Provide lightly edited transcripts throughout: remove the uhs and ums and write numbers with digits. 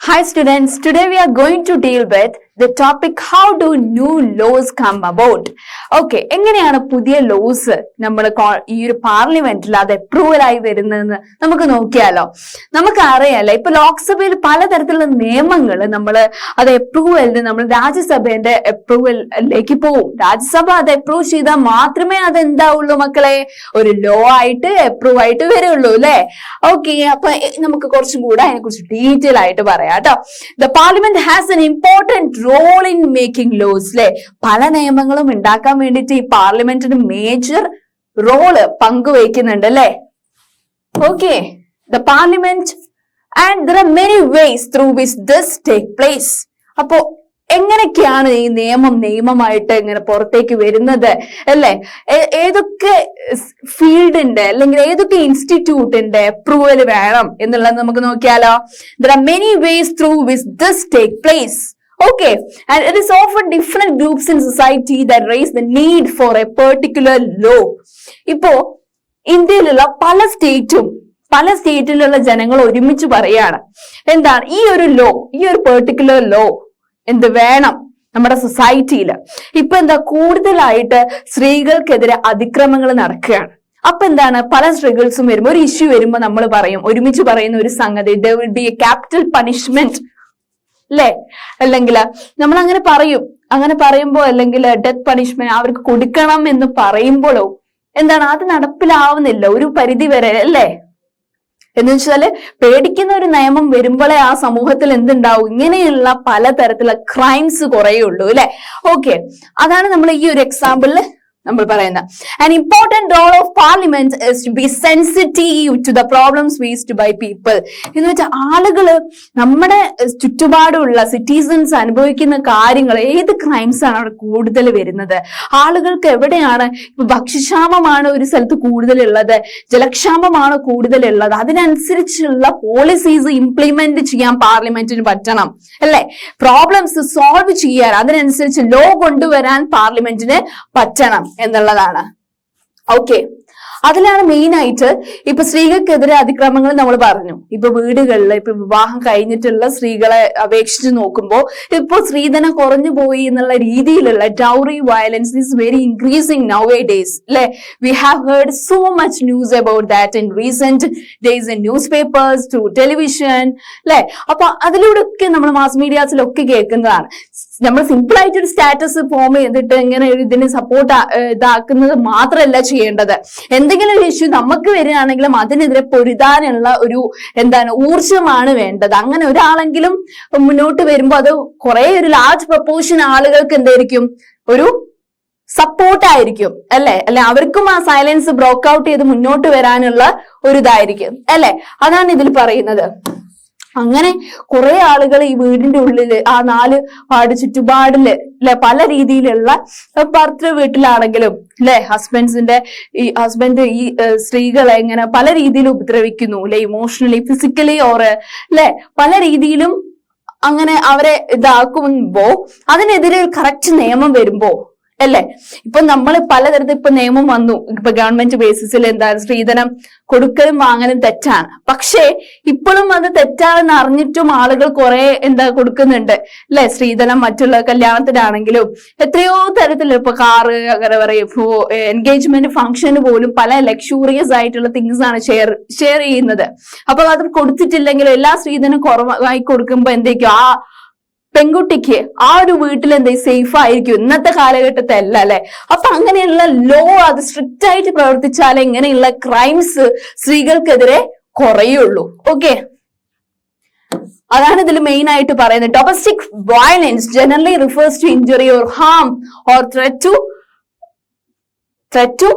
Hi students, today we are going to deal with the topic how do new laws come about. Okay, എങ്ങനെയാണ് പുതിയ loss നമ്മൾ ഈ ഒരു പാർലമെന്റിൽ അത് അപ്രൂവൽ ആയി വരുന്നതെന്ന് നമുക്ക് നോക്കിയാലോ. നമുക്കറിയാലോ ഇപ്പൊ ലോക്സഭയിൽ പലതരത്തിലുള്ള നിയമങ്ങൾ നമ്മൾ അത് അപ്രൂവലിന് നമ്മൾ രാജ്യസഭയുടെ അപ്രൂവലിലേക്ക് പോകും. രാജ്യസഭ അത് അപ്രൂവ് ചെയ്താൽ മാത്രമേ അത് എന്താവുള്ളൂ മക്കളെ, ഒരു ലോ ആയിട്ട് അപ്രൂവ് ആയിട്ട് വരുള്ളൂ അല്ലെ. ഓക്കെ, അപ്പൊ നമുക്ക് കുറച്ചും കൂടെ അതിനെ കുറിച്ച് ഡീറ്റെയിൽ ആയിട്ട് പറയാം കേട്ടോ. The parliament has an important role in making laws അല്ലെ. പല നിയമങ്ങളും ഉണ്ടാക്കാൻ വേണ്ടിയിട്ട് ഈ പാർലമെന്റിന് മേജർ റോള് പങ്കുവയ്ക്കുന്നുണ്ട് അല്ലെ. Okay, the parliament and there are many vase through which this take place. അപ്പോ എങ്ങനെയൊക്കെയാണ് ഈ നിയമമായിട്ട് ഇങ്ങനെ പുറത്തേക്ക് വരുന്നത് അല്ലെ? ഏതൊക്കെ ഫീൽഡിന്റെ അല്ലെങ്കിൽ ഏതൊക്കെ ഇൻസ്റ്റിറ്റ്യൂട്ടിന്റെ അപ്രൂവൽ വേണം എന്നുള്ളത് നമുക്ക് നോക്കിയാലോ. There are many vase through which this take place. Okay, and it is often different groups in society that raise the need for a particular law. ഇപ്പോ ഇന്ത്യയിലുള്ള പല സ്റ്റേറ്റിലുള്ള ജനങ്ങൾ ഒരുമിച്ച് പറയാണ് എന്താണ് ഈ ഒരു ലോ, ഈ ഒരു പെർട്ടിക്കുലർ ലോ എന്ത് വേണം നമ്മുടെ സൊസൈറ്റിയിൽ. ഇപ്പൊ എന്താ കൂടുതലായിട്ട് സ്ത്രീകൾക്കെതിരെ അതിക്രമങ്ങൾ നടക്കുകയാണ്. അപ്പൊ എന്താണ് പല സ്ട്രഗിൾസും വരുമ്പോൾ ഒരു ഇഷ്യൂ വരുമ്പോൾ നമ്മൾ ഒരുമിച്ച് പറയുന്ന ഒരു സംഗതി there will be a capital punishment അല്ലെ, അല്ലെങ്കിൽ നമ്മൾ അങ്ങനെ പറയുമ്പോ അല്ലെങ്കിൽ ഡെത്ത് പണിഷ്മെന്റ് അവർക്ക് കൊടുക്കണം എന്ന് പറയുമ്പോഴോ എന്താണ് അത് നടപ്പിലാവുന്നില്ല ഒരു പരിധി വരെ അല്ലെ. എന്ന് വെച്ചാല് പേടിക്കുന്ന ഒരു നിയമം വരുമ്പോഴേ ആ സമൂഹത്തിൽ എന്തുണ്ടാവും, ഇങ്ങനെയുള്ള പലതരത്തിലുള്ള ക്രൈംസ് കുറയുള്ളൂ അല്ലെ. ഓക്കെ, അതാണ് നമ്മൾ ഈ ഒരു എക്സാമ്പിളില് നമ്മൾ പറയുന്നത്. An important role of parliament is to be sensitive to the problems faced by people. എന്ന് വെച്ചാൽ ആളുകള് നമ്മുടെ ചുറ്റുപാടുള്ള സിറ്റിസൺസ് അനുഭവിക്കുന്ന കാര്യങ്ങൾ, ഏത് ക്രൈംസ് ആണ് അവിടെ കൂടുതൽ വരുന്നത്, ആളുകൾക്ക് എവിടെയാണ് ഇപ്പൊ ഭക്ഷ്യക്ഷാമമാണ് ഒരു സ്ഥലത്ത് കൂടുതലുള്ളത്, ജലക്ഷാമമാണ് കൂടുതലുള്ളത്, അതിനനുസരിച്ചുള്ള പോളിസീസ് ഇംപ്ലിമെന്റ് ചെയ്യാൻ പാർലമെന്റിന് പറ്റണം അല്ലെ. പ്രോബ്ലംസ് സോൾവ് ചെയ്യാൻ അതിനനുസരിച്ച് ലോ കൊണ്ടുവരാൻ പാർലമെന്റിന് പറ്റണം എന്നുള്ളതാണ്. ഓക്കെ, അതിലാണ് മെയിൻ ആയിട്ട് ഇപ്പൊ സ്ത്രീകൾക്കെതിരെ അതിക്രമങ്ങൾ നമ്മൾ പറഞ്ഞു. ഇപ്പൊ വീടുകളിൽ ഇപ്പൊ വിവാഹം കഴിഞ്ഞിട്ടുള്ള സ്ത്രീകളെ അപേക്ഷിച്ച് നോക്കുമ്പോൾ ഇപ്പൊ സ്ത്രീധനം കുറഞ്ഞു പോയി എന്നുള്ള രീതിയിലുള്ള dowry violence is very increasing nowadays അല്ലെ. We have heard so much news about that in recent days in newspapers to television അല്ലെ. അപ്പൊ അതിലൂടെയൊക്കെ നമ്മൾ മാസ് മീഡിയാസിലൊക്കെ കേൾക്കുന്നതാണ്. നമ്മൾ സിമ്പിൾ ആയിട്ട് ഒരു സ്റ്റാറ്റസ് ഫോം ചെയ്തിട്ട് ഇങ്ങനെ ഇതിന് സപ്പോർട്ട് ഇതാക്കുന്നത് മാത്രമല്ല ചെയ്യേണ്ടത്. എന്തെങ്കിലും ഒരു ഇഷ്യൂ നമുക്ക് വരികയാണെങ്കിലും അതിനെതിരെ പൊരുതാനുള്ള ഒരു ഊർജമാണ് വേണ്ടത്. അങ്ങനെ ഒരാളെങ്കിലും മുന്നോട്ട് വരുമ്പോൾ അത് കുറെ ഒരു ലാർജ് പ്രപ്പോർഷൻ ആളുകൾക്ക് എന്തായിരിക്കും, ഒരു സപ്പോർട്ടായിരിക്കും അല്ലെ. അവർക്കും ആ സൈലൻസ് ബ്രോക്ക് ഔട്ട് ചെയ്ത് മുന്നോട്ട് വരാനുള്ള ഒരു ഇതായിരിക്കും അല്ലെ. അതാണ് ഇതിൽ പറയുന്നത്. അങ്ങനെ കുറെ ആളുകൾ ഈ വീടിന്റെ ഉള്ളില് ആ 4 പാട് ചുറ്റുപാടില് അല്ലെ പല രീതിയിലുള്ള ഭർത്തൃ വീട്ടിലാണെങ്കിലും അല്ലെ ഹസ്ബൻഡ് ഈ സ്ത്രീകളെ ഇങ്ങനെ പല രീതിയിൽ ഉപദ്രവിക്കുന്നു അല്ലെ, ഇമോഷണലി ഫിസിക്കലി ഓർ അല്ലെ പല രീതിയിലും അങ്ങനെ അവരെ ഇതാക്കുമ്പോ അതിനെതിരെ ഒരു കറക്റ്റ് നിയമം വരുമ്പോ അല്ലെ. ഇപ്പൊ നമ്മൾ പലതരത്തിൽ ഇപ്പൊ നിയമം വന്നു. ഇപ്പൊ ഗവൺമെന്റ് ബേസിസിൽ സ്ത്രീധനം കൊടുക്കലും വാങ്ങലും തെറ്റാണ്. പക്ഷേ ഇപ്പോഴും അത് തെറ്റാണെന്ന് അറിഞ്ഞിട്ടും ആളുകൾ കുറെ കൊടുക്കുന്നുണ്ട് അല്ലെ. സ്ത്രീധനം മറ്റുള്ള കല്യാണത്തിനാണെങ്കിലും എത്രയോ തരത്തിൽ ഇപ്പൊ കാറ് അങ്ങനെ പറയും, ഇപ്പോ എൻഗേജ്മെന്റ് ഫംഗ്ഷന് പോലും പല ലക്ഷൂറിയസ് ആയിട്ടുള്ള തിങ്സ് ആണ് ഷെയർ ചെയ്യുന്നത്. അപ്പൊ അത് കൊടുത്തിട്ടില്ലെങ്കിൽ എല്ലാ സ്ത്രീധനം കുറവായി കൊടുക്കുമ്പോ എന്തൊക്കെയോ ആ പെൺകുട്ടിക്ക് ആ ഒരു വീട്ടിൽ സേഫ് ആയിരിക്കും. ഇന്നത്തെ കാലഘട്ടത്തെ അല്ല അല്ലെ. അപ്പൊ അങ്ങനെയുള്ള ലോ അത് സ്ട്രിക്റ്റ് ആയിട്ട് പ്രവർത്തിച്ചാലേ ഇങ്ങനെയുള്ള ക്രൈംസ് സ്ത്രീകൾക്കെതിരെ കുറയുള്ളൂ. ഓക്കെ, അതാണ് ഇതിൽ മെയിൻ ആയിട്ട് പറയുന്നത്. Domestic violence generally refers to injury or harm or threat to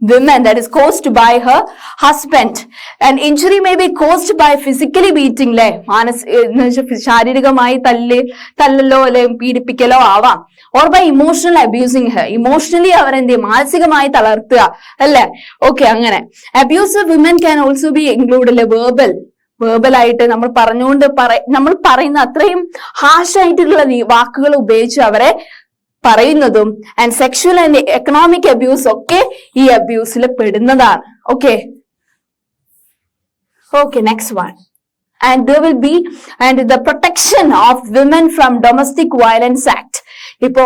women that is caused by her husband. An injury may be caused by physically beating അല്ലെ, ശാരീരികമായി തല്ലലോ അല്ലെ പീഡിപ്പിക്കലോ ആവാം. or by emotional abusing her, emotionally മാനസികമായി തളർത്തുക അല്ലെ. Okay, അങ്ങനെ abuse of women can also be included അല്ലെ. Verbal ആയിട്ട് നമ്മൾ നമ്മൾ പറയുന്ന അത്രയും ഹാഷ് ആയിട്ടുള്ള വാക്കുകൾ ഉപയോഗിച്ച് അവരെ പറയുന്നതും and sexual and economic abuse ഒക്കെ ഈ അബ്യൂസിൽ പെടുന്നതാണ്. Okay, next one. and there will be and the protection of women from domestic violence act. ഇപ്പോ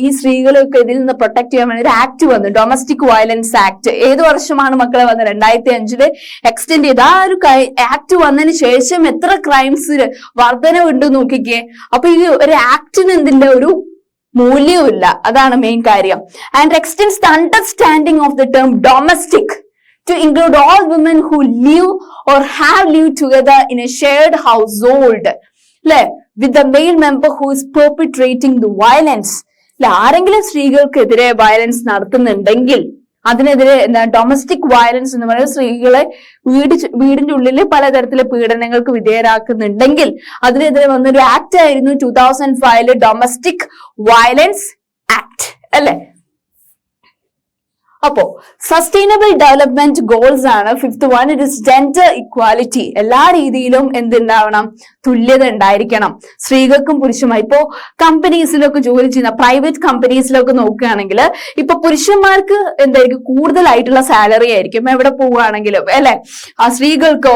ഈ സ്ത്രീകളൊക്കെ ഇതിൽ നിന്ന് പ്രൊട്ടക്ട് ചെയ്യാൻ വേണ്ടി ഒരു ആക്ട് വന്നു, ഡൊമസ്റ്റിക് വയലൻസ് ആക്ട്. ഏത് വർഷമാണ് മക്കളെ വന്നത്? 2005 എക്സ്റ്റെൻഡ് ചെയ്ത് ആ ഒരു ആക്ട് വന്നതിന് ശേഷം എത്ര ക്രൈംസ് വർധനവുണ്ട് നോക്കിക്കേ. അപ്പൊ ഈ ഒരു ആക്ടിന് എന്തിന്റെ ഒരു മൂല്യവുമില്ല, അതാണ് മെയിൻ കാര്യം. And extends the understanding of the term domestic to include all women who live or have lived together in a shared household, with the male member who is perpetrating the violence. ആരെങ്കിലും സ്ത്രീകൾക്കെതിരെ violence നടത്തുന്നുണ്ടെങ്കിൽ അതിനെതിരെ domestic violence എന്ന് പറയുന്നത് സ്ത്രീകളെ വീടിന്റെ ഉള്ളിൽ പലതരത്തിലെ പീഡനങ്ങൾക്ക് വിധേയരാക്കുന്നുണ്ടെങ്കിൽ അതിനെതിരെ വന്നൊരു act ആയിരുന്നു 2005 ഡൊമസ്റ്റിക് വയലൻസ് ആക്ട്, അല്ലെ? അപ്പോ സസ്റ്റൈനബിൾ ഡെവലപ്മെന്റ് ഗോൾസ് ആണ് 5th one. It is gender equality. എല്ലാ രീതിയിലും എന്തുണ്ടാവണം? തുല്യത ഉണ്ടായിരിക്കണം സ്ത്രീകൾക്കും പുരുഷന്മാർ. ഇപ്പോ കമ്പനീസിലൊക്കെ ജോലി ചെയ്യുന്ന പ്രൈവറ്റ് കമ്പനീസിലൊക്കെ നോക്കുകയാണെങ്കിൽ ഇപ്പൊ പുരുഷന്മാർക്ക് എന്തായിരിക്കും കൂടുതലായിട്ടുള്ള സാലറി ആയിരിക്കും എവിടെ പോവുകയാണെങ്കിലും, അല്ലെ? ആ സ്ത്രീകൾക്കോ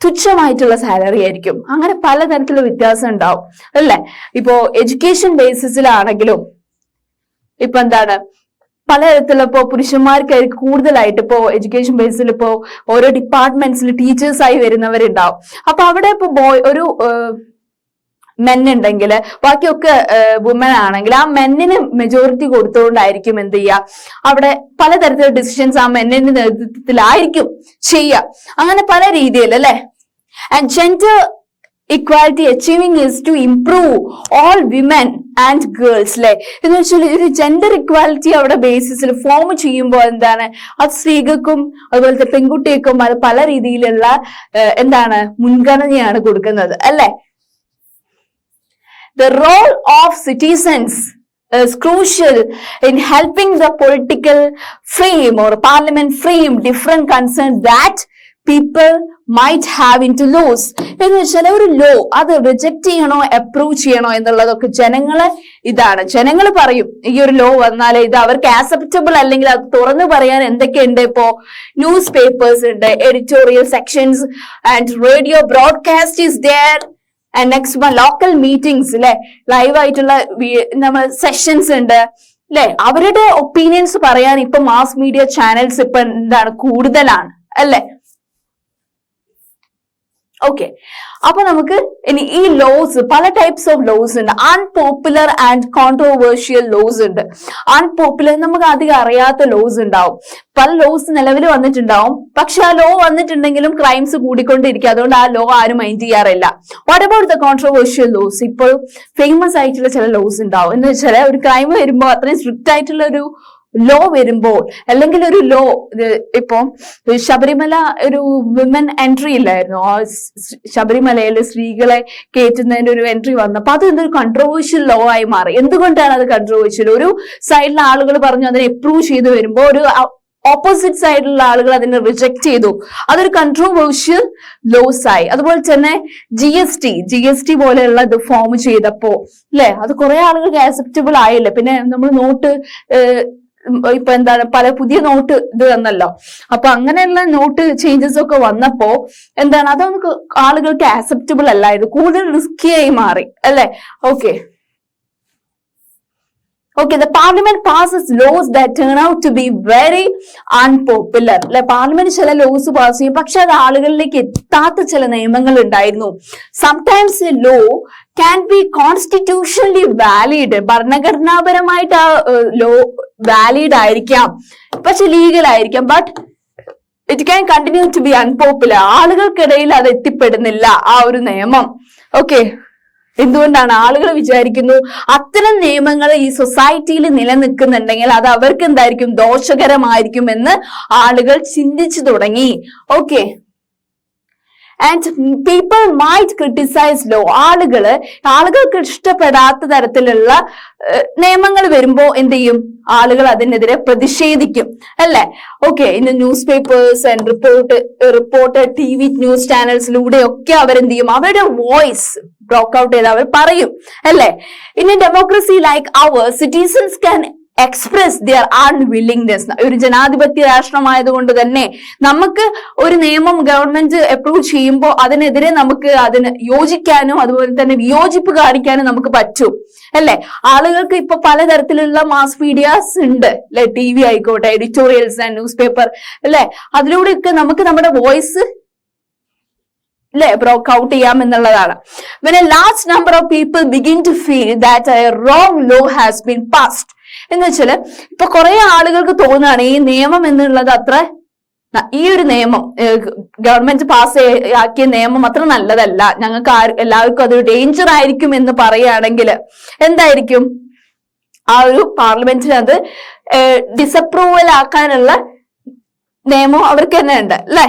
തുച്ഛമായിട്ടുള്ള സാലറി ആയിരിക്കും. അങ്ങനെ പലതരത്തിലുള്ള വ്യത്യാസം ഉണ്ടാവും, അല്ലെ? ഇപ്പോ എഡ്യൂക്കേഷൻ ബേസിസിലാണെങ്കിലും ഇപ്പൊ എന്താണ് പലതരത്തിലുള്ള ഇപ്പോ പുരുഷന്മാർക്കായിരിക്കും കൂടുതലായിട്ട് ഇപ്പോ എഡ്യൂക്കേഷൻ ബേസിൽ ഇപ്പോ ഓരോ ഡിപ്പാർട്ട്മെന്റ്സിൽ ടീച്ചേഴ്സായി വരുന്നവരുണ്ടാവും. അപ്പൊ അവിടെ ഇപ്പൊ ഒരു മെൻ ഉണ്ടെങ്കിൽ ബാക്കിയൊക്കെ വുമൻ ആണെങ്കിൽ ആ മെന്നിന് മെജോറിറ്റി കൊടുത്തുകൊണ്ടായിരിക്കും എന്ത് ചെയ്യുക, അവിടെ പലതരത്തിലുള്ള ഡിസിഷൻസ് ആ മെന്നിന്റെ നേതൃത്വത്തിലായിരിക്കും ചെയ്യുക. അങ്ങനെ പല രീതിയിൽ, അല്ലെ? And gender equality achieving is to improve all women and girls, അല്ലെ? എന്ന് വെച്ചാൽ ഒരു ജെൻഡർ ഇക്വാലിറ്റി അവിടെ ബേസിസിൽ ഫോം ചെയ്യുമ്പോൾ എന്താണ്, അത് സ്ത്രീകൾക്കും അതുപോലത്തെ പെൺകുട്ടികൾക്കും അത് പല രീതിയിലുള്ള എന്താണ് മുൻഗണനയാണ് കൊടുക്കുന്നത്, അല്ലെ? The role of citizens is crucial in helping the political frame or parliament frame different concerns that people might have into laws. എന്ന് വെച്ചാൽ ഒരു ലോ അത് റിജക്ട് ചെയ്യണോ അപ്രൂവ് ചെയ്യണോ എന്നുള്ളതൊക്കെ ജനങ്ങൾ പറയും. ഈ ഒരു ലോ വന്നാലേ ഇത് അവർക്ക് ആക്സെപ്റ്റബിൾ അല്ലെങ്കിൽ അത് തുറന്നു പറയാൻ എന്തൊക്കെയുണ്ട്? ഇപ്പോ ന്യൂസ് പേപ്പേഴ്സ് ഉണ്ട്, editorial sections and radio broadcast is there. And next local meetings, അല്ലെ? ലൈവ് ആയിട്ടുള്ള നമ്മൾ സെഷൻസ് ഉണ്ട്, അല്ലെ? അവരുടെ ഒപ്പീനിയൻസ് പറയാൻ ഇപ്പൊ മാസ് മീഡിയ ചാനൽസ് ഇപ്പൊ എന്താണ് കൂടുതലാണ്, അല്ലെ? ഓക്കെ, അപ്പൊ നമുക്ക് ഇനി ഈ ലോസ് പല ടൈപ്സ് ഓഫ് ലോസ് ഉണ്ട്. അൺപോപ്പുലർ ആൻഡ് കോൺട്രോവേഴ്ഷ്യൽ ലോസ് ഉണ്ട്. അൺപോപ്പുലർ നമുക്ക് അധികം അറിയാത്ത ലോസ് ഉണ്ടാവും. പല ലോസ് നിലവിൽ വന്നിട്ടുണ്ടാവും, പക്ഷെ ആ ലോ വന്നിട്ടുണ്ടെങ്കിലും ക്രൈംസ് കൂടിക്കൊണ്ടിരിക്കും, അതുകൊണ്ട് ആ ലോ ആരും മൈൻഡ് ചെയ്യാറില്ല. What about the controversial laws? ഇപ്പോൾ ഫേമസ് ആയിട്ടുള്ള ചില ലോസ് ഉണ്ടാവും. എന്ന് വെച്ചാൽ ഒരു ക്രൈം വരുമ്പോൾ അത്രയും സ്ട്രിക്റ്റ് ആയിട്ടുള്ള ഒരു ലോ വരുമ്പോൾ, അല്ലെങ്കിൽ ഒരു ലോ ഇപ്പൊ ശബരിമല ഒരു വിമൻ എൻട്രി ഇല്ലായിരുന്നു, ആ ശബരിമലയിൽ സ്ത്രീകളെ കയറ്റുന്നതിന്റെ ഒരു എൻട്രി വന്നപ്പോ അത് എന്തൊരു കൺട്രോവേഴ്ഷ്യൽ ലോ ആയി മാറി. എന്തുകൊണ്ടാണ് അത് കൺട്രോവേഴ്ഷ്യൽ? ഒരു സൈഡിലെ ആളുകൾ പറഞ്ഞു അതിനെ അപ്രൂവ് ചെയ്ത് വരുമ്പോ ഒരു ഓപ്പോസിറ്റ് സൈഡിലുള്ള ആളുകൾ അതിനെ റിജക്ട് ചെയ്തു. അതൊരു കൺട്രോവേഴ്ഷ്യൽ ലോസ് ആയി. അതുപോലെ തന്നെ GST പോലെയുള്ള ഇത് ഫോം ചെയ്തപ്പോ, അല്ലെ, അത് കുറെ ആളുകൾക്ക് ആക്സെപ്റ്റബിൾ ആയില്ല. പിന്നെ നമ്മൾ നോട്ട് ഇപ്പൊ എന്താണ് പല പുതിയ നോട്ട് ഇത് വന്നല്ലോ, അപ്പൊ അങ്ങനെയുള്ള നോട്ട് ചേഞ്ചസ് ഒക്കെ വന്നപ്പോ എന്താണ് അതൊന്നും ആളുകൾക്ക് ആക്സെപ്റ്റബിൾ അല്ലായിരുന്നു, കൂടുതൽ റിസ്കി ആയി മാറി, അല്ലെ? Okay, the parliament passes laws that turn out to be very unpopular. അല്ലെ? പാർലമെന്റ് ചില ലോസ് പാസ് ചെയ്യും, പക്ഷെ അത് ആളുകളിലേക്ക് എത്താത്ത ചില നിയമങ്ങൾ ഉണ്ടായിരുന്നു. Sometimes a law can be constitutionally valid. ഭരണഘടനാപരമായിട്ട് ആ ലോ വാലിഡ് ആയിരിക്കാം, പക്ഷെ ലീഗൽ ആയിരിക്കാം, but it can continue to be unpopular. ആളുകൾക്കിടയിൽ അത് എത്തിപ്പെടുന്നില്ല ആ ഒരു നിയമം. ഓക്കെ, എന്തുകൊണ്ടാണ്? ആളുകൾ വിചാരിക്കുന്നു അത്തരം നിയമങ്ങൾ ഈ സൊസൈറ്റിയിൽ നിലനിൽക്കുന്നുണ്ടെങ്കിൽ അത് അവർക്ക് എന്തായിരിക്കും, ദോഷകരമായിരിക്കും എന്ന് ആളുകൾ ചിന്തിച്ചു തുടങ്ങി. Okay, and people might criticise law. ആളുകൾക്ക് ഇഷ്ടപ്പെടാത്ത തരത്തിലുള്ള നിയമങ്ങൾ വരുമ്പോ എന്ത് ചെയ്യും? ആളുകൾ അതിനെതിരെ പ്രതിഷേധിക്കും, അല്ലെ? ഓക്കെ, ഇന്ന് newspapers and report TV news ചാനൽസിലൂടെ ഒക്കെ അവരെന്ത് ചെയ്യും? അവരുടെ വോയിസ് ബ്രോക്ക് ഔട്ട് ചെയ്ത് അവർ പറയും, അല്ലെ? ഇൻ എ ഡെമോക്രസി ലൈക്ക് അവർ citizens can express their unwillingness. ഒരു ജനാധിപത്യ രാഷ്ട്രമായതുകൊണ്ട് തന്നെ നമുക്ക് ഒരു നിയമം ഗവൺമെന്റ് അപ്രൂവ് ചെയ്യുമ്പോൾ അതിനെതിരെ നമുക്ക് അതിന് യോജിക്കാനും അതുപോലെ തന്നെ വിയോജിപ്പ് കാണിക്കാനും നമുക്ക് പറ്റും അല്ലെ. ആളുകൾക്ക് ഇപ്പൊ പലതരത്തിലുള്ള മാസ് മീഡിയാസ് ഉണ്ട് അല്ലെ, TV ആയിക്കോട്ടെ, എഡിറ്റോറിയൽസ് ആൻഡ് ന്യൂസ് പേപ്പർ അല്ലെ, അതിലൂടെയൊക്കെ നമുക്ക് നമ്മുടെ വോയിസ് അല്ലെ ബ്രോക്ക് ഔട്ട് ചെയ്യാം എന്നുള്ളതാണ്. When a large number of people begin to feel that a wrong law has been passed, എന്ന് വെച്ചാല് ഇപ്പൊ കുറെ ആളുകൾക്ക് തോന്നുകയാണ് ഈ നിയമം എന്നുള്ളത് അത്ര, ഈ ഒരു നിയമം ഗവൺമെന്റ് പാസ് ആക്കിയ നിയമം അത്ര നല്ലതല്ല, ഞങ്ങൾക്ക് എല്ലാവർക്കും അതൊരു ഡേഞ്ചർ ആയിരിക്കും എന്ന് പറയുകയാണെങ്കിൽ എന്തായിരിക്കും, ആ ഒരു പാർലമെന്റിന് അത് ഡിസപ്രൂവൽ ആക്കാനുള്ള നിയമം അവർക്ക് തന്നെ ഉണ്ട് അല്ലെ.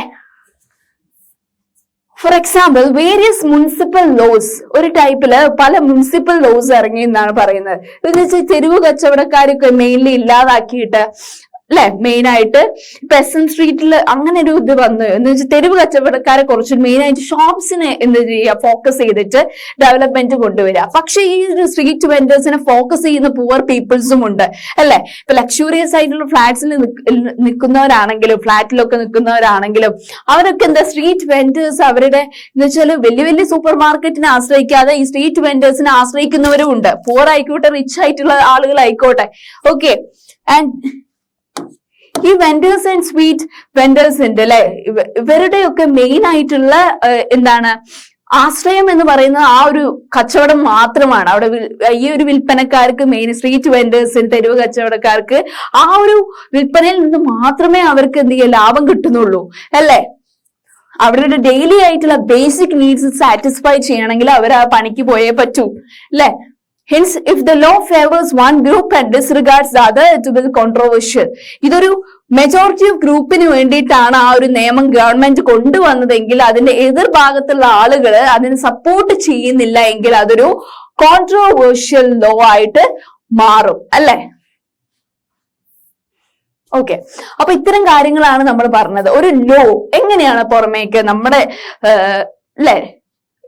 For example various municipal laws, ഒരു ടൈപ്പില് പല മുനിസിപ്പൽ ലോസ് ഇറങ്ങി എന്നാണ് പറയുന്നത്. എന്ന് വെച്ചാൽ തെരുവ് കച്ചവടക്കാരൊക്കെ മെയിൻലി ഇല്ലാതാക്കിയിട്ട് അല്ലെ, മെയിൻ ആയിട്ട് ഇപ്പൊ SM സ്ട്രീറ്റിൽ അങ്ങനെ ഒരു ഇത് വന്നു എന്ന് വെച്ചാൽ തെരുവ് കച്ചവടക്കാരെ കുറച്ച് മെയിൻ ആയിട്ട് ഷോപ്സിനെ എന്ത് ചെയ്യുക, ഫോക്കസ് ചെയ്തിട്ട് ഡെവലപ്മെന്റ് കൊണ്ടുവരിക. പക്ഷെ ഈ ഒരു സ്ട്രീറ്റ് വെൻഡേഴ്സിനെ ഫോക്കസ് ചെയ്യുന്ന പുവർ പീപ്പിൾസും ഉണ്ട് അല്ലെ. ഇപ്പൊ ലക്ഷൂറിയസ് ആയിട്ടുള്ള ഫ്ലാറ്റ്സിൽ നിൽക്കുന്നവരാണെങ്കിലും ഫ്ലാറ്റിലൊക്കെ നിൽക്കുന്നവരാണെങ്കിലും അവരൊക്കെ എന്താ സ്ട്രീറ്റ് വെൻഡേഴ്സ് അവരുടെ എന്ന് വെച്ചാൽ വലിയ വലിയ സൂപ്പർ മാർക്കറ്റിനെ ആശ്രയിക്കാതെ ഈ സ്ട്രീറ്റ് വെൻഡേഴ്സിനെ ആശ്രയിക്കുന്നവരും ഉണ്ട്. പുവർ ആയിക്കോട്ടെ റിച്ച് ആയിട്ടുള്ള ആളുകളായിക്കോട്ടെ. ഓക്കെ, ആൻഡ് ഈ വെൻഡേഴ്സ് ആൻഡ് സ്വീറ്റ് വെൻഡേഴ്സ് ഉണ്ട് അല്ലെ, ഇവരുടെയൊക്കെ മെയിൻ ആയിട്ടുള്ള എന്താണ് ആശ്രയം എന്ന് പറയുന്നത് ആ ഒരു കച്ചവടം മാത്രമാണ്. അവിടെ ഈ ഒരു വിൽപ്പനക്കാർക്ക് മെയിൻ സ്ട്രീറ്റ് വെൻഡേഴ്സിന് തെരുവ് കച്ചവടക്കാർക്ക് ആ ഒരു വിൽപ്പനയിൽ നിന്ന് മാത്രമേ അവർക്ക് എന്ത് ചെയ്യുക ലാഭം കിട്ടുന്നുള്ളൂ അല്ലെ. അവരുടെ ഡെയിലി ആയിട്ടുള്ള ബേസിക് നീഡ്സ് സാറ്റിസ്ഫൈ ചെയ്യണമെങ്കിൽ അവർ ആ പണിക്ക് പോയേ പറ്റൂ അല്ലെ. Hence, if the law favors one group and disregards the other, it will be controversial. ഇതൊരു മെജോറിറ്റി ഓഫ് ഗ്രൂപ്പിന് വേണ്ടിയിട്ടാണ് ആ ഒരു നിയമം ഗവൺമെന്റ് കൊണ്ടുവന്നതെങ്കിൽ അതിന്റെ എതിർഭാഗത്തുള്ള ആളുകൾ അതിന് സപ്പോർട്ട് ചെയ്യുന്നില്ല എങ്കിൽ അതൊരു കോൺട്രോവേഴ്ഷ്യൽ ലോ ആയിട്ട് മാറും അല്ലെ. ഓക്കെ, അപ്പൊ ഇത്തരം കാര്യങ്ങളാണ് നമ്മൾ പറഞ്ഞത്. ഒരു ലോ എങ്ങനെയാണ് പുറമേക്ക് നമ്മുടെ അല്ലെ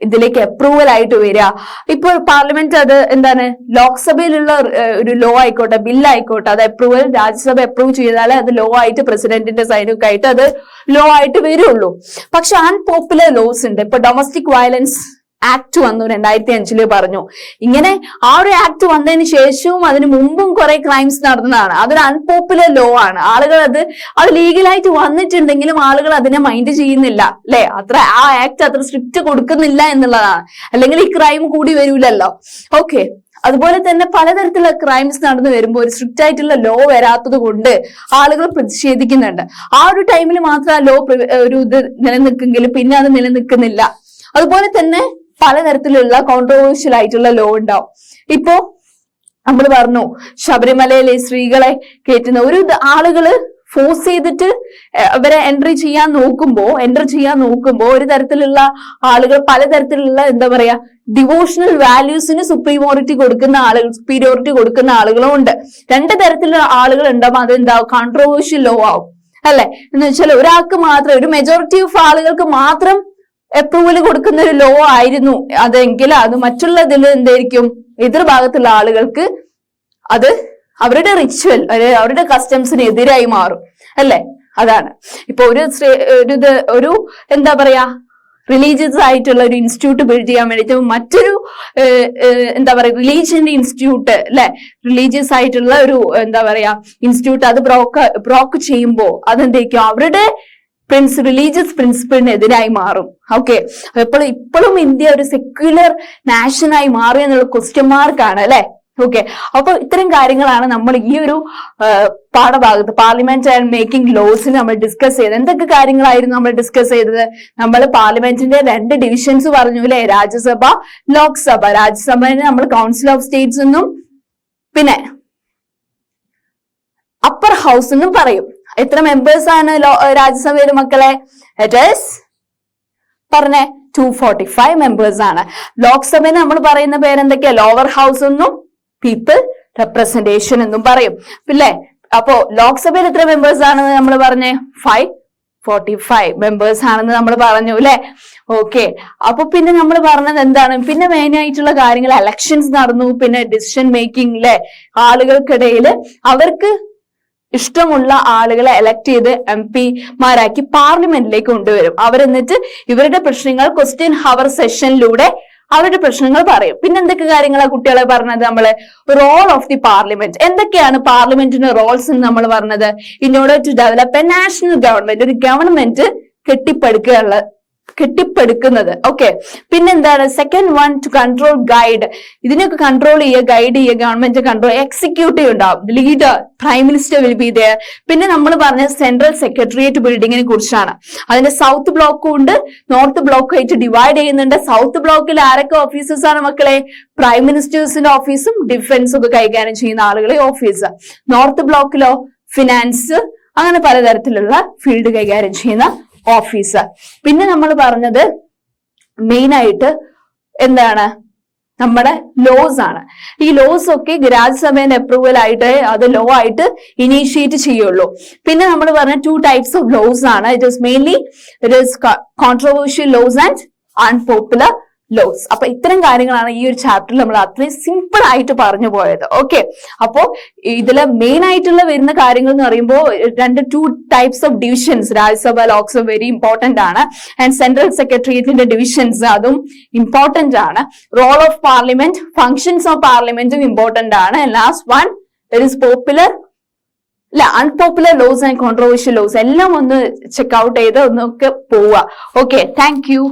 ഇതിലേക്ക് അപ്രൂവൽ ആയിട്ട് വരിക. ഇപ്പോൾ പാർലമെന്റ് അത് എന്താണ് ലോക്സഭയിലുള്ള ഒരു ലോ ആയിക്കോട്ടെ, ബില്ലായിക്കോട്ടെ, അത് അപ്രൂവൽ രാജ്യസഭ അപ്രൂവ് ചെയ്താലേ അത് ലോ ആയിട്ട് പ്രസിഡന്റിന്റെ സൈനൊക്കെ ആയിട്ട് അത് ലോ ആയിട്ട് വരുള്ളൂ. പക്ഷെ അൺപോപ്പുലർ ലോസ് ഉണ്ട്. ഇപ്പൊ ഡൊമസ്റ്റിക് വയലൻസ് ആക്ട് വന്നു 2005 പറഞ്ഞു. ഇങ്ങനെ ആ ഒരു ആക്ട് വന്നതിന് ശേഷവും അതിന് മുമ്പും കുറെ ക്രൈംസ് നടന്നതാണ്. അതൊരു അൺപോപ്പുലർ ലോ ആണ്. ആളുകൾ അത് ലീഗലായിട്ട് വന്നിട്ടുണ്ടെങ്കിലും ആളുകൾ അതിനെ മൈൻഡ് ചെയ്യുന്നില്ല അല്ലെ. ആ ആക്ട് അത്ര സ്ട്രിക്റ്റ് കൊടുക്കുന്നില്ല എന്നുള്ളതാണ്. അല്ലെങ്കിൽ ഈ ക്രൈം കൂടി വരൂലല്ലോ. ഓക്കെ, അതുപോലെ തന്നെ പലതരത്തിലുള്ള ക്രൈംസ് നടന്നു വരുമ്പോൾ ഒരു സ്ട്രിക്റ്റ് ആയിട്ടുള്ള ലോ വരാത്തത് കൊണ്ട് ആളുകൾ പ്രതിഷേധിക്കുന്നുണ്ട്. ആ ഒരു ടൈമിൽ മാത്രം ആ ലോ ഒരു ഇത് നിലനിൽക്കെങ്കിലും പിന്നെ അത് നിലനിൽക്കുന്നില്ല. അതുപോലെ തന്നെ പലതരത്തിലുള്ള കോൺട്രോവേഴ്ഷ്യൽ ആയിട്ടുള്ള ലോ ഉണ്ടാവും. ഇപ്പോ നമ്മൾ പറഞ്ഞു ശബരിമലയിലെ സ്ത്രീകളെ കയറ്റുന്ന ഒരു ആളുകള് ഫോഴ്സ് ചെയ്തിട്ട് അവരെ എൻട്രി ചെയ്യാൻ നോക്കുമ്പോ ഒരു തരത്തിലുള്ള ആളുകൾ പലതരത്തിലുള്ള എന്താ പറയാ ഡിവോഷണൽ വാല്യൂസിന് സുപ്രീമോറിറ്റി കൊടുക്കുന്ന ആളുകളും ഉണ്ട്. രണ്ട് തരത്തിലുള്ള ആളുകൾ ഉണ്ടാവും. അതെന്താവും കോൺട്രോവേഴ്ഷ്യൽ ലോ ആവും അല്ലെ. എന്ന് വെച്ചാൽ ഒരാൾക്ക് മാത്രം, ഒരു മെജോറിറ്റി ഓഫ് ആളുകൾക്ക് മാത്രം അപ്രൂവൽ കൊടുക്കുന്ന ഒരു ലോ ആയിരുന്നു അതെങ്കിൽ അത് മറ്റുള്ളതിൽ എന്തായിരിക്കും എതിർഭാഗത്തുള്ള ആളുകൾക്ക് അത് അവരുടെ റിച്വൽ അവരുടെ കസ്റ്റംസിന് എതിരായി മാറും അല്ലെ. അതാണ് ഇപ്പൊ ഒരു എന്താ പറയാ റിലീജിയസ് ആയിട്ടുള്ള ഒരു ഇൻസ്റ്റിറ്റ്യൂട്ട് ബിൽഡ് ചെയ്യാൻ വേണ്ടിയിട്ട് മറ്റൊരു എന്താ പറയാ റിലീജിയന്റെ ഇൻസ്റ്റിറ്റ്യൂട്ട് അല്ലെ, റിലീജിയസ് ആയിട്ടുള്ള ഒരു എന്താ പറയാ ഇൻസ്റ്റിറ്റ്യൂട്ട് അത് ബ്രോക്ക് ചെയ്യുമ്പോ അതെന്തായിരിക്കും അവരുടെ റിലീജിയസ് പ്രിൻസിപ്പിളിന് എതിരായി മാറും. ഓക്കെ, ഇപ്പോഴും ഇന്ത്യ ഒരു സെക്യുലർ നാഷനായി മാറി എന്നുള്ള ക്വസ്റ്റ്യൻ മാർക്കാണ് അല്ലെ. ഓക്കെ, അപ്പൊ ഇത്തരം കാര്യങ്ങളാണ് നമ്മൾ ഈ ഒരു പാഠഭാഗത്ത് പാർലമെന്റ് ആൻഡ് മേക്കിംഗ് ലോസിന് നമ്മൾ ഡിസ്കസ് ചെയ്തത്. എന്തൊക്കെ കാര്യങ്ങളായിരുന്നു നമ്മൾ ഡിസ്കസ് ചെയ്തത്? നമ്മൾ പാർലമെന്റിന്റെ 2 ഡിവിഷൻസ് പറഞ്ഞു അല്ലെ, രാജ്യസഭ, ലോക്സഭ. രാജ്യസഭയെ നമ്മൾ കൗൺസിൽ ഓഫ് സ്റ്റേറ്റ്സ് എന്നും പിന്നെ അപ്പർ ഹൗസ് എന്നും പറയും. എത്ര മെമ്പേഴ്സ് ആണ് രാജ്യസഭയിൽ മക്കളെ? പറഞ്ഞേ 245 മെമ്പേഴ്സ് ആണ്. ലോക്സഭയിൽ നമ്മൾ പറയുന്ന പേരെന്തൊക്കെയാ? ലോവർ ഹൗസ് എന്നും പീപ്പിൾ റെപ്രസെന്റേഷൻ എന്നും പറയും. പിന്നെ അപ്പോ ലോക്സഭയിൽ എത്ര മെമ്പേഴ്സ് ആണെന്ന് നമ്മൾ പറഞ്ഞേ? 5 45 മെമ്പേഴ്സ് ആണെന്ന് നമ്മൾ പറഞ്ഞു അല്ലെ. ഓക്കെ, അപ്പൊ പിന്നെ നമ്മൾ പറഞ്ഞത് എന്താണ്, പിന്നെ മെയിൻ ആയിട്ടുള്ള കാര്യങ്ങൾ എലക്ഷൻസ് നടന്നു, പിന്നെ ഡിസിഷൻ മേക്കിംഗ് അല്ലെ, ആളുകൾക്കിടയിൽ അവർക്ക് ഇഷ്ടമുള്ള ആളുകളെ എലക്ട് ചെയ്ത് MP-മാരാക്കി പാർലമെന്റിലേക്ക് കൊണ്ടുവരും. അവരെന്നിട്ട് ഇവരുടെ പ്രശ്നങ്ങൾ ക്വസ്റ്റ്യൻ ഹവർ സെഷനിലൂടെ അവരുടെ പ്രശ്നങ്ങൾ പറയും. പിന്നെ എന്തൊക്കെ കാര്യങ്ങളാണ് കുട്ടികളെ പറഞ്ഞത് നമ്മള്? Role of the parliament. എന്തൊക്കെയാണ് പാർലമെന്റിന്റെ റോൾസ് എന്ന് നമ്മൾ പറഞ്ഞത്? In order to develop a national government, ഒരു ഗവൺമെന്റ് കെട്ടിപ്പടുക്കുന്നത്. ഓക്കെ, പിന്നെന്താണ്? Second one, to control guide. ഇതിനൊക്കെ കൺട്രോൾ ചെയ്യുക, ഗൈഡ് ചെയ്യുക, ഗവൺമെന്റ് കൺട്രോൾ. എക്സിക്യൂട്ടീവ് ഉണ്ടാവും, leader, prime minister will be there. പിന്നെ നമ്മൾ പറഞ്ഞ സെൻട്രൽ സെക്രട്ടേറിയറ്റ് ബിൽഡിങ്ങിനെ കുറിച്ചാണ്. അതിന്റെ സൗത്ത് ബ്ലോക്കും ഉണ്ട്, നോർത്ത് ബ്ലോക്കും ആയിട്ട് ഡിവൈഡ് ചെയ്യുന്നുണ്ട്. സൗത്ത് ബ്ലോക്കിൽ ആരൊക്കെ ഓഫീസേഴ്സ് ആണ് മക്കളെ? പ്രൈം മിനിസ്റ്റേഴ്സിന്റെ ഓഫീസും ഡിഫൻസും ഒക്കെ കൈകാര്യം ചെയ്യുന്ന ആളുകളെ ഓഫീസ്. നോർത്ത് ബ്ലോക്കിലോ ഫിനാൻസ്, അങ്ങനെ പലതരത്തിലുള്ള ഫീൽഡ് കൈകാര്യം ചെയ്യുന്ന ഓഫീസർ. പിന്നെ നമ്മൾ പറഞ്ഞത് മെയിൻ ആയിട്ട് എന്താണ്? നമ്മുടെ ലോസ് ആണ്. ഈ ലോസ് ഒക്കെ രാജ്യസഭയുടെ അപ്രൂവൽ ആയിട്ട് അത് ലോ ആയിട്ട് ഇനീഷ്യേറ്റ് ചെയ്യുള്ളൂ. പിന്നെ നമ്മൾ പറഞ്ഞ 2 ടൈപ്സ് ഓഫ് ലോസ് ആണ്. It is mainly controversial laws and unpopular laws. അപ്പൊ ഇത്തരം കാര്യങ്ങളാണ് ഈ ഒരു ചാപ്റ്ററിൽ നമ്മൾ അത്രയും സിമ്പിൾ ആയിട്ട് പറഞ്ഞു പോയത്. ഓക്കെ, അപ്പോ ഇതില് മെയിൻ ആയിട്ടുള്ള വരുന്ന കാര്യങ്ങൾ എന്ന് പറയുമ്പോൾ 2 types of divisions, Rajya Sabha, Lok Sabha very important ആണ്. ആൻഡ് സെൻട്രൽ സെക്രട്ടേറിയറ്റിന്റെ ഡിവിഷൻസ് അതും ഇമ്പോർട്ടന്റ് ആണ്. Role of parliament, functions of പാർലമെന്റും ഇമ്പോർട്ടന്റ് ആണ്. And last one, it is popular unpopular laws and controversial laws. എല്ലാം ഒന്ന് ചെക്ക് ഔട്ട് ചെയ്ത് ഒന്നൊക്കെ പോവുക. Okay, thank U.